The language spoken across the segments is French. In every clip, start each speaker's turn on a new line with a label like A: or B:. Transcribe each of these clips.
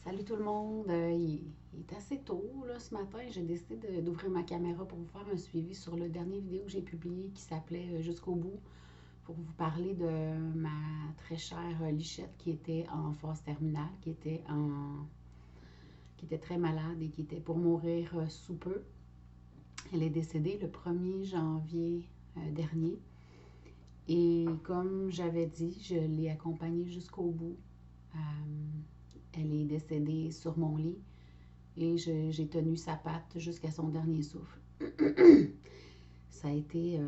A: Salut tout le monde. Il est assez tôt là, ce matin. J'ai décidé d'ouvrir ma caméra pour vous faire un suivi sur le dernier vidéo que j'ai publié qui s'appelait Jusqu'au bout pour vous parler de ma très chère Lichette qui était en phase terminale, qui était très malade et qui était pour mourir sous peu. Elle est décédée le 1er janvier dernier. Et comme j'avais dit, je l'ai accompagnée jusqu'au bout. Euh, Elle est décédée sur mon lit et j'ai tenu sa patte jusqu'à son dernier souffle. Ça a été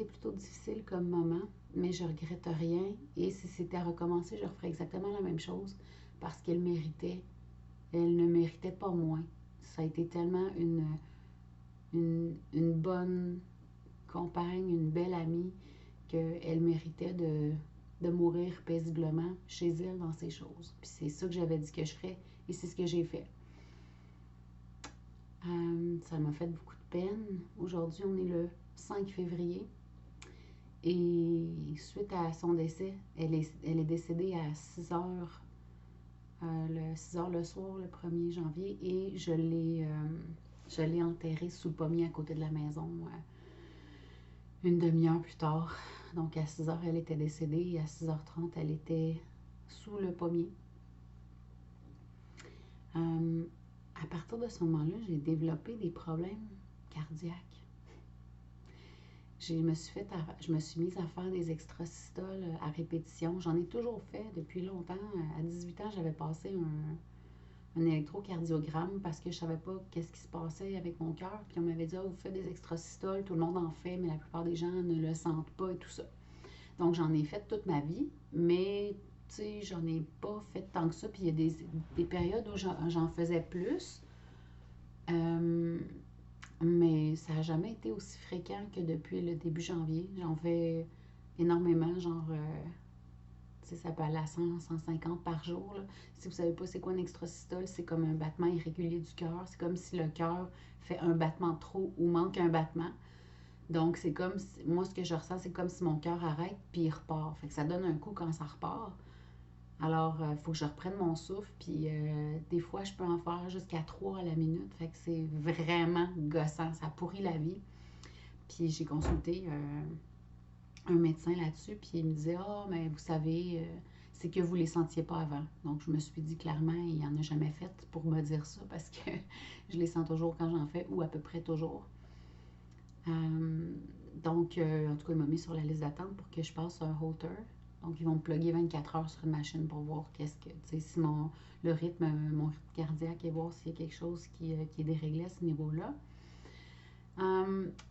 A: plutôt difficile comme moment, mais je regrette rien. Et si c'était à recommencer, je referais exactement la même chose parce qu'elle méritait. Elle ne méritait pas moins. Ça a été tellement une bonne compagne, une belle amie, qu'elle méritait de mourir paisiblement chez elle dans ses choses. Puis c'est ça que j'avais dit que je ferais et c'est ce que j'ai fait. Ça m'a fait beaucoup de peine. Aujourd'hui, on est le 5 février et suite à son décès, elle est décédée à 6 heures, 6 heures le soir, le 1er janvier, et je l'ai enterrée sous le pommier à côté de la maison une demi-heure plus tard. Donc à 6 heures, elle était décédée et à 6h30, elle était sous le pommier. À partir de ce moment-là, j'ai développé des problèmes cardiaques. Je me suis mise à faire des extrasystoles à répétition. J'en ai toujours fait depuis longtemps. À 18 ans, j'avais passé un électrocardiogramme parce que je ne savais pas qu'est-ce qui se passait avec mon cœur. Puis on m'avait dit, vous faites des extrasystoles, tout le monde en fait, mais la plupart des gens ne le sentent pas et tout ça. Donc j'en ai fait toute ma vie, mais tu sais, j'en ai pas fait tant que ça. Puis il y a des périodes où j'en faisais plus. Mais ça n'a jamais été aussi fréquent que depuis le début janvier. J'en fais énormément, genre, tu sais, ça peut aller à 100, 150 par jour. Là. Si vous ne savez pas c'est quoi un extrasystole, c'est comme un battement irrégulier du cœur. C'est comme si le cœur fait un battement de trop ou manque un battement. Donc, c'est comme si, moi, ce que je ressens, c'est comme si mon cœur arrête puis il repart. Fait que ça donne un coup quand ça repart. Alors, il faut que je reprenne mon souffle, puis des fois, je peux en faire jusqu'à 3 à la minute. Fait que c'est vraiment gossant, ça pourrit la vie. Puis j'ai consulté un médecin là-dessus, puis il me disait, mais vous savez, c'est que vous ne les sentiez pas avant. Donc, je me suis dit clairement, il n'en a jamais fait pour me dire ça, parce que je les sens toujours quand j'en fais, ou à peu près toujours. Donc, en tout cas, il m'a mis sur la liste d'attente pour que je passe un Holter. Donc, ils vont me plugger 24 heures sur une machine pour voir qu'est-ce que, tu sais, si mon rythme cardiaque et voir s'il y a quelque chose qui est déréglé à ce niveau-là.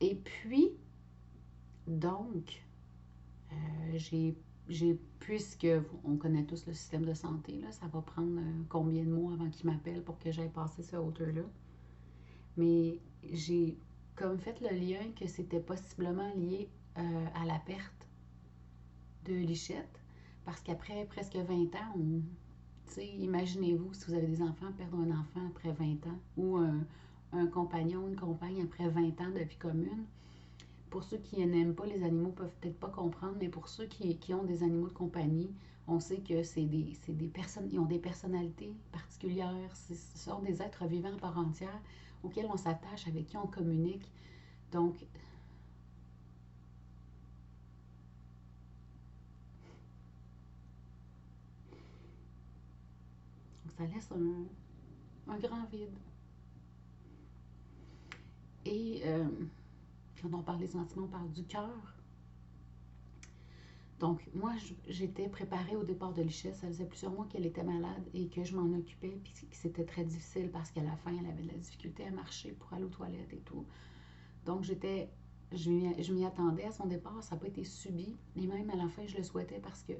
A: Et puis, donc, puisque on connaît tous le système de santé, là, ça va prendre combien de mois avant qu'ils m'appellent pour que j'aille passer ce Holter-là. Mais j'ai comme fait le lien que c'était possiblement lié à la perte de Lichette, parce qu'après presque 20 ans, imaginez-vous, si vous avez des enfants, perdre un enfant après 20 ans, ou un compagnon, une compagne après 20 ans de vie commune. Pour ceux qui n'aiment pas les animaux, peuvent peut-être pas comprendre, mais pour ceux qui ont des animaux de compagnie, on sait que c'est des personnes, ils ont des personnalités particulières, ce sont des êtres vivants à part entière, auxquels on s'attache, avec qui on communique. Donc, ça laisse un grand vide. Et quand on parle des sentiments, on parle du cœur. Donc, moi, j'étais préparée au départ de Lichette. Ça faisait plusieurs mois qu'elle était malade et que je m'en occupais. Puis c'était très difficile parce qu'à la fin, elle avait de la difficulté à marcher pour aller aux toilettes et tout. Donc, je m'y attendais à son départ. Ça n'a pas été subi. Et même à la fin, je le souhaitais parce que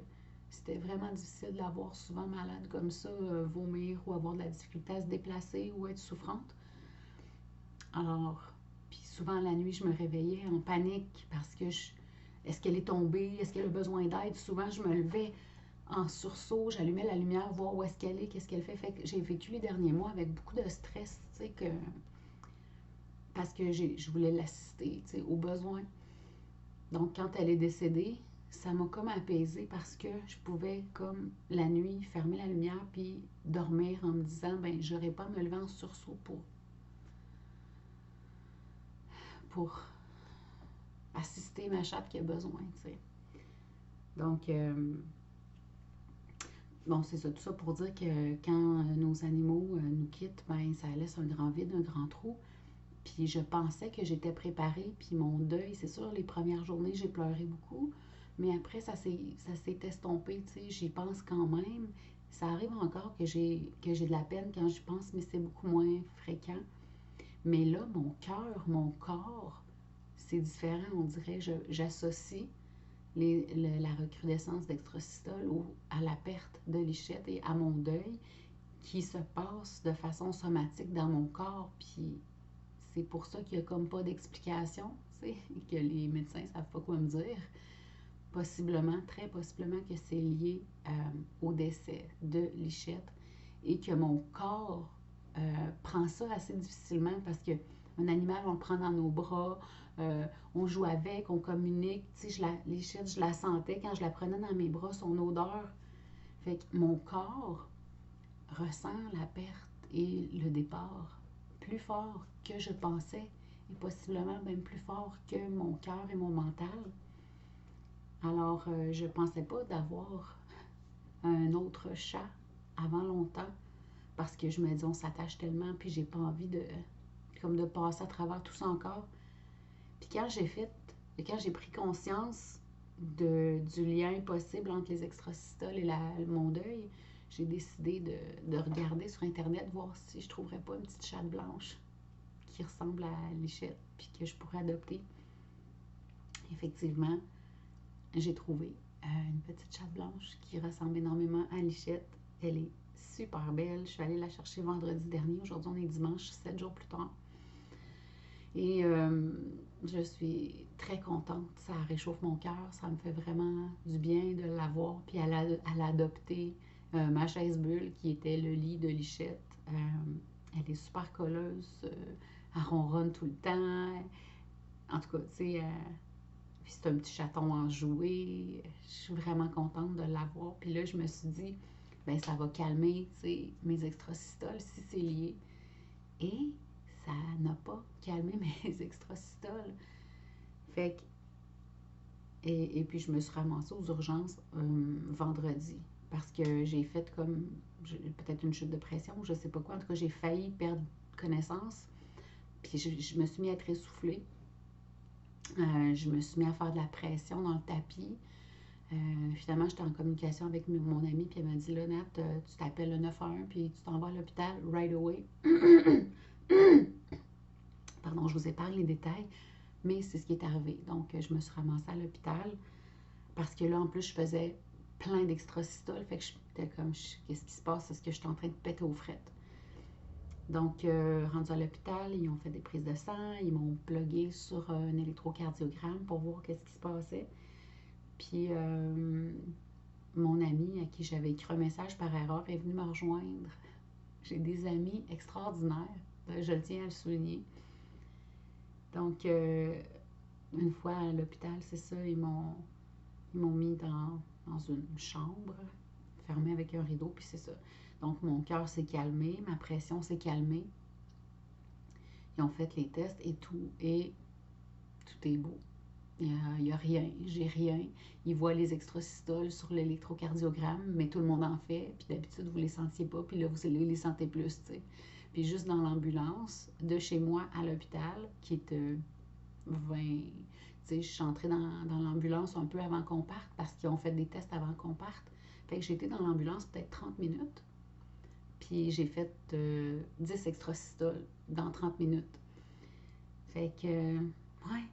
A: c'était vraiment difficile de la voir souvent malade comme ça, vomir ou avoir de la difficulté à se déplacer ou être souffrante. Alors, puis souvent la nuit, je me réveillais en panique parce que est-ce qu'elle est tombée? Est-ce qu'elle a besoin d'aide? Souvent, je me levais en sursaut, j'allumais la lumière, voir où est-ce qu'elle est, qu'est-ce qu'elle fait. Fait que j'ai vécu les derniers mois avec beaucoup de stress, tu sais, parce que je voulais l'assister, tu sais, aux besoins. Donc, quand elle est décédée, ça m'a comme apaisée parce que je pouvais, comme la nuit, fermer la lumière puis dormir en me disant, ben, j'aurais pas à me lever en sursaut pour assister ma chatte qui a besoin, tu sais. Donc, bon, c'est ça, tout ça pour dire que quand nos animaux nous quittent, ben, ça laisse un grand vide, un grand trou. Puis je pensais que j'étais préparée, puis mon deuil, c'est sûr, les premières journées, j'ai pleuré beaucoup, mais après, ça s'est estompé, tu sais, j'y pense quand même. Ça arrive encore que j'ai de la peine quand j'y pense, mais c'est beaucoup moins fréquent. Mais là, mon cœur, mon corps, c'est différent, on dirait. J'associe la recrudescence d'extrasystole à la perte de Lichette et à mon deuil qui se passe de façon somatique dans mon corps. Puis c'est pour ça qu'il n'y a comme pas d'explication, tu sais, que les médecins ne savent pas quoi me dire. Possiblement, très possiblement que c'est lié au décès de Lichette et que mon corps prend ça assez difficilement parce que un animal, on le prend dans nos bras, on joue avec, on communique. Tu sais, Lichette, je la sentais quand je la prenais dans mes bras, son odeur. Fait que mon corps ressent la perte et le départ plus fort que je pensais et possiblement même plus fort que mon cœur et mon mental. Alors, je ne pensais pas d'avoir un autre chat avant longtemps parce que je me dis on s'attache tellement puis j'ai pas envie de passer à travers tout ça encore. Puis quand j'ai pris conscience du lien possible entre les extrasystoles et mon deuil, j'ai décidé de regarder sur Internet, voir si je trouverais pas une petite chatte blanche qui ressemble à Lichette, puis que je pourrais adopter. Effectivement, j'ai trouvé une petite chatte blanche qui ressemble énormément à Lichette. Elle est super belle. Je suis allée la chercher vendredi dernier. Aujourd'hui, on est dimanche, 7 jours plus tard. Et je suis très contente. Ça réchauffe mon cœur. Ça me fait vraiment du bien de l'avoir. Puis elle a adopté ma chaise bulle qui était le lit de Lichette. Elle est super colleuse. Elle ronronne tout le temps. En tout cas, tu sais, c'est un petit chaton enjoué. Je suis vraiment contente de l'avoir. Puis là, je me suis dit, ben ça va calmer, tu sais, mes extrasystoles si c'est lié. Et ça n'a pas calmé mes extrasystoles. Fait que, et puis je me suis ramassée aux urgences vendredi parce que j'ai fait comme peut-être une chute de pression, je sais pas quoi. En tout cas, j'ai failli perdre connaissance. Puis je me suis mis à être essoufflée. Je me suis mis à faire de la pression dans le tapis. Finalement, j'étais en communication avec mon amie, puis elle m'a dit, là, Nat, tu t'appelles le 911, puis tu t'en vas à l'hôpital right away. Pardon, je vous épargne les détails, mais c'est ce qui est arrivé. Donc, je me suis ramassée à l'hôpital parce que là, en plus, je faisais plein d'extrasystoles. Fait que j'étais comme, qu'est-ce qui se passe? Est-ce que je suis en train de péter aux frettes? Donc, rendu à l'hôpital, ils ont fait des prises de sang, ils m'ont plugué sur un électrocardiogramme pour voir qu'est-ce qui se passait. Puis, mon ami à qui j'avais écrit un message par erreur est venu me rejoindre. J'ai des amis extraordinaires, je le tiens à le souligner. Donc, une fois à l'hôpital, c'est ça, ils m'ont mis dans une chambre fermée avec un rideau, puis c'est ça. Donc, mon cœur s'est calmé, ma pression s'est calmée. Ils ont fait les tests et tout est beau. Il n'y a rien, j'ai rien. Ils voient les extrasystoles sur l'électrocardiogramme, mais tout le monde en fait. Puis d'habitude, vous ne les sentiez pas, puis là, vous les sentez plus, tu sais. Puis juste dans l'ambulance, de chez moi à l'hôpital, qui est 20... Tu sais, je suis entrée dans l'ambulance un peu avant qu'on parte, parce qu'ils ont fait des tests avant qu'on parte. Fait que j'ai été dans l'ambulance peut-être 30 minutes. Puis j'ai fait 10 extrasystoles dans 30 minutes. Fait que, ouais.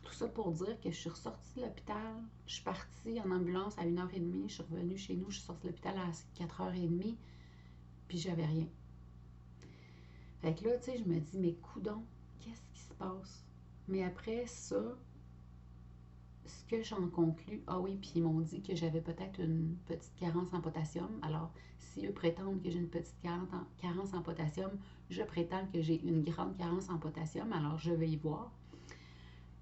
A: Tout ça pour dire que je suis ressortie de l'hôpital, je suis partie en ambulance à 1h30, je suis revenue chez nous, je suis sortie de l'hôpital à 4h30, puis j'avais rien. Fait que là, tu sais, je me dis, mais coudonc, qu'est-ce qui se passe? Mais après ça, ce que j'en conclus, ah oui, puis ils m'ont dit que j'avais peut-être une petite carence en potassium. Alors, si eux prétendent que j'ai une petite carence en potassium, je prétends que j'ai une grande carence en potassium, alors je vais y voir.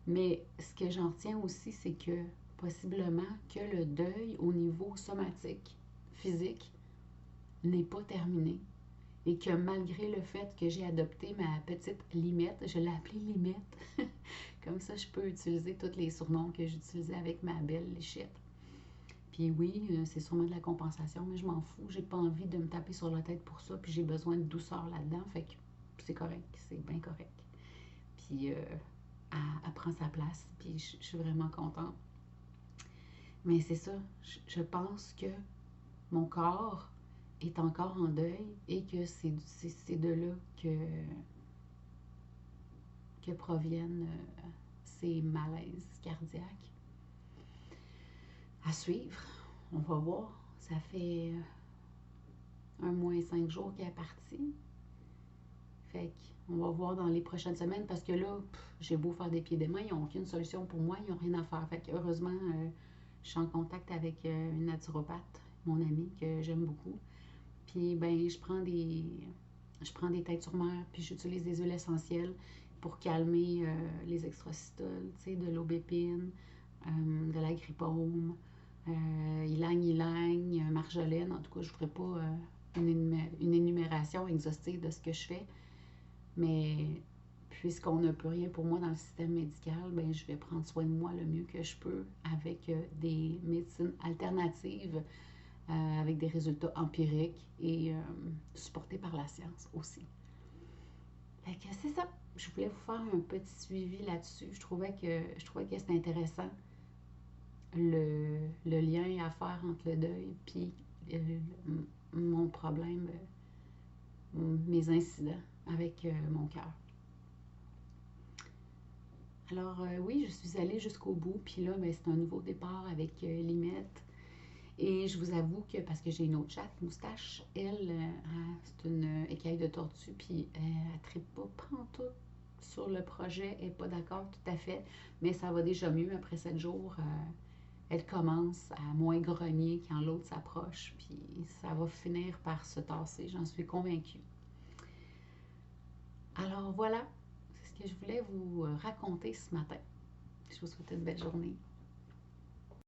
A: Mais ce que j'en retiens aussi, c'est que possiblement que le deuil au niveau somatique, physique, n'est pas terminé. Et que malgré le fait que j'ai adopté ma petite Limette, je l'ai appelée Limette, comme ça je peux utiliser tous les surnoms que j'utilisais avec ma belle Lichette. Puis oui, c'est sûrement de la compensation, mais je m'en fous. J'ai pas envie de me taper sur la tête pour ça, puis j'ai besoin de douceur là-dedans, fait que c'est correct, c'est bien correct. Puis elle prend sa place, puis je suis vraiment contente. Mais c'est ça, je pense que mon corps est encore en deuil et que c'est de là que proviennent ces malaises cardiaques. À suivre, on va voir. Ça fait 1 mois et 5 jours qu'elle est partie. Fait qu'on va voir dans les prochaines semaines parce que là, j'ai beau faire des pieds des mains, ils n'ont aucune solution pour moi, ils n'ont rien à faire. Fait que heureusement, je suis en contact avec une naturopathe, mon amie, que j'aime beaucoup. Puis ben, je prends des têtes sur mer, puis j'utilise des huiles essentielles pour calmer les extrasystoles, tu sais, de l'aubépine, de l'agrippaume, ylang-ylang, marjolaine. En tout cas, je ne ferai pas une énumération exhaustive de ce que je fais. Mais puisqu'on ne peut rien pour moi dans le système médical, ben, je vais prendre soin de moi le mieux que je peux avec des médecines alternatives, avec des résultats empiriques et supportés par la science aussi. Fait que c'est ça. Je voulais vous faire un petit suivi là-dessus. Je trouvais que c'était intéressant le lien à faire entre le deuil puis mon problème, mes incidents avec mon cœur. Alors oui, je suis allée jusqu'au bout, puis là, ben, c'est un nouveau départ avec Limette. Et je vous avoue que, parce que j'ai une autre chatte, Moustache, elle, c'est une écaille de tortue, puis elle ne tripe pas pantoute sur le projet, elle n'est pas d'accord tout à fait, mais ça va déjà mieux après 7 jours. Elle commence à moins grogner quand l'autre s'approche, puis ça va finir par se tasser, j'en suis convaincue. Alors voilà, c'est ce que je voulais vous raconter ce matin. Je vous souhaite une belle journée.